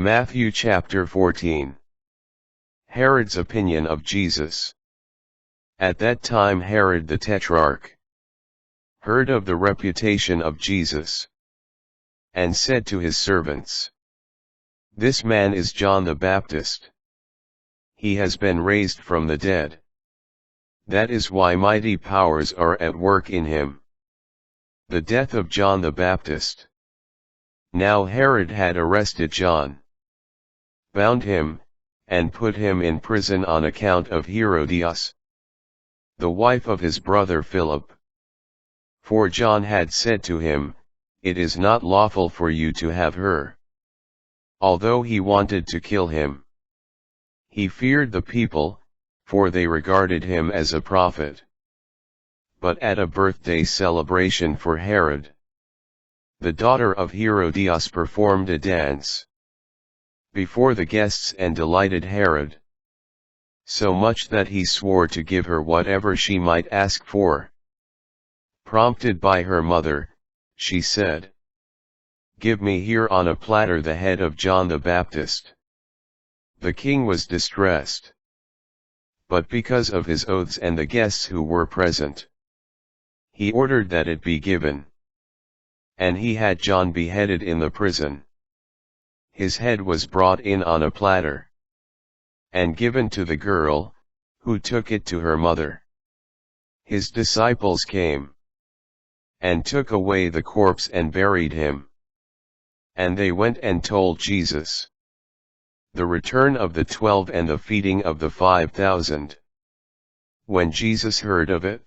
Matthew chapter 14. Herod's opinion of Jesus. At that time Herod the Tetrarch heard of the reputation of Jesus, and said to his servants, "This man is John the Baptist. He has been raised from the dead. That is why mighty powers are at work in him." The death of John the Baptist. Now Herod had arrested John, bound him, and put him in prison on account of Herodias, the wife of his brother Philip. For John had said to him, "It is not lawful for you to have her." Although he wanted to kill him, he feared the people, for they regarded him as a prophet. But at a birthday celebration for Herod, the daughter of Herodias performed a dance before the guests and delighted Herod, so much that he swore to give her whatever she might ask for. Prompted by her mother, she said, "Give me here on a platter the head of John the Baptist." The king was distressed, but because of his oaths and the guests who were present, he ordered that it be given. And he had John beheaded in the prison. His head was brought in on a platter, and given to the girl, who took it to her mother. His disciples came, and took away the corpse and buried him. And they went and told Jesus. The return of the 12 and the feeding of the 5,000. When Jesus heard of it,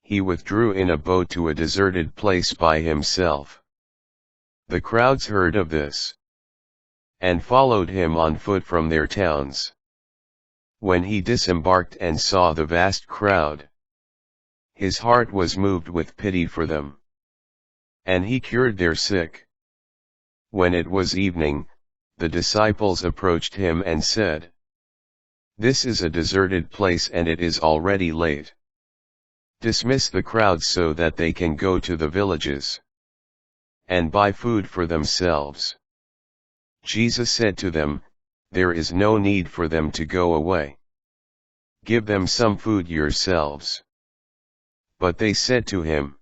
he withdrew in a boat to a deserted place by himself. The crowds heard of this, and followed him on foot from their towns. When he disembarked and saw the vast crowd, his heart was moved with pity for them, and he cured their sick. When it was evening, the disciples approached him and said, "This is a deserted place and it is already late. Dismiss the crowds so that they can go to the villages and buy food for themselves." Jesus said to them, "There is no need for them to go away. Give them some food yourselves." But they said to him,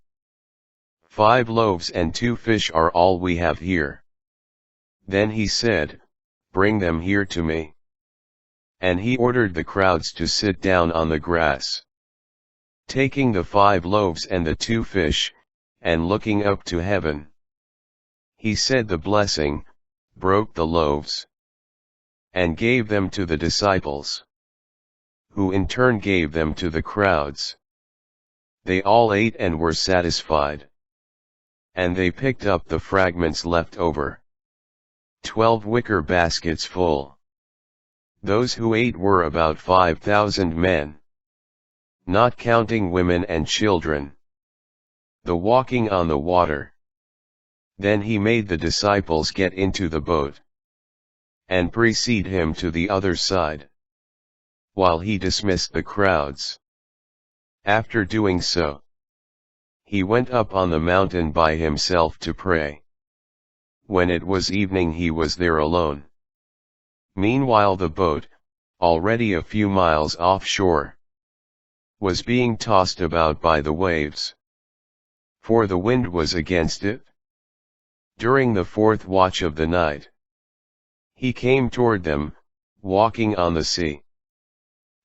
5 loaves and 2 fish are all we have here." Then he said, "Bring them here to me." And he ordered the crowds to sit down on the grass. Taking the 5 loaves and the 2 fish, and looking up to heaven, he said the blessing, broke the loaves, and gave them to the disciples, who in turn gave them to the crowds. They all ate and were satisfied. And they picked up the fragments left over, 12 wicker baskets full. Those who ate were about 5,000 men, not counting women and children. The walking on the water. Then he made the disciples get into the boat, and precede him to the other side, while he dismissed the crowds. After doing so, he went up on the mountain by himself to pray. When it was evening he was there alone. Meanwhile the boat, already a few miles offshore, was being tossed about by the waves, for the wind was against it. During the 4th watch of the night, he came toward them, walking on the sea.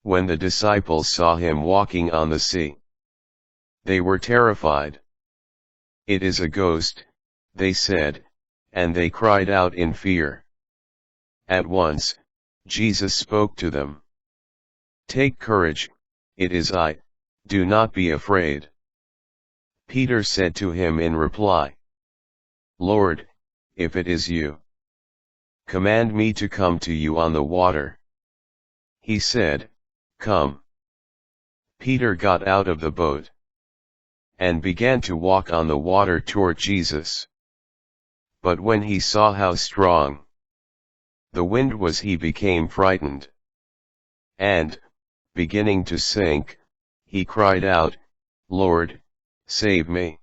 When the disciples saw him walking on the sea, they were terrified. "It is a ghost," they said, and they cried out in fear. At once, Jesus spoke to them. "Take courage, it is I, do not be afraid." Peter said to him in reply, "Lord, if it is you, command me to come to you on the water." He said, "Come." Peter got out of the boat, and began to walk on the water toward Jesus. But when he saw how strong the wind was, he became frightened, and, beginning to sink, he cried out, "Lord, save me."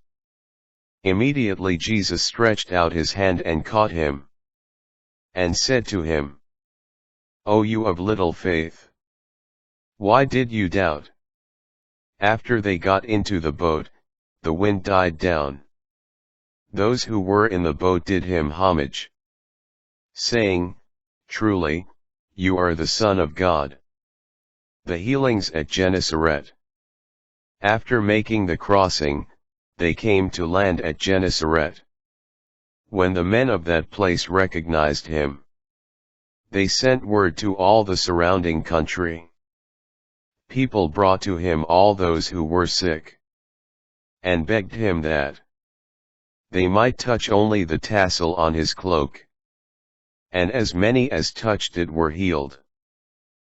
Immediately Jesus stretched out his hand and caught him, and said to him, O you of little faith! Why did you doubt? After they got into the boat, the wind died down. Those who were in the boat did him homage, saying, Truly, you are the Son of God. The healings at Gennesaret. After making the crossing, they came to land at Gennesaret. When the men of that place recognized him, they sent word to all the surrounding country. People brought to him all those who were sick, and begged him that they might touch only the tassel on his cloak. And as many as touched it were healed.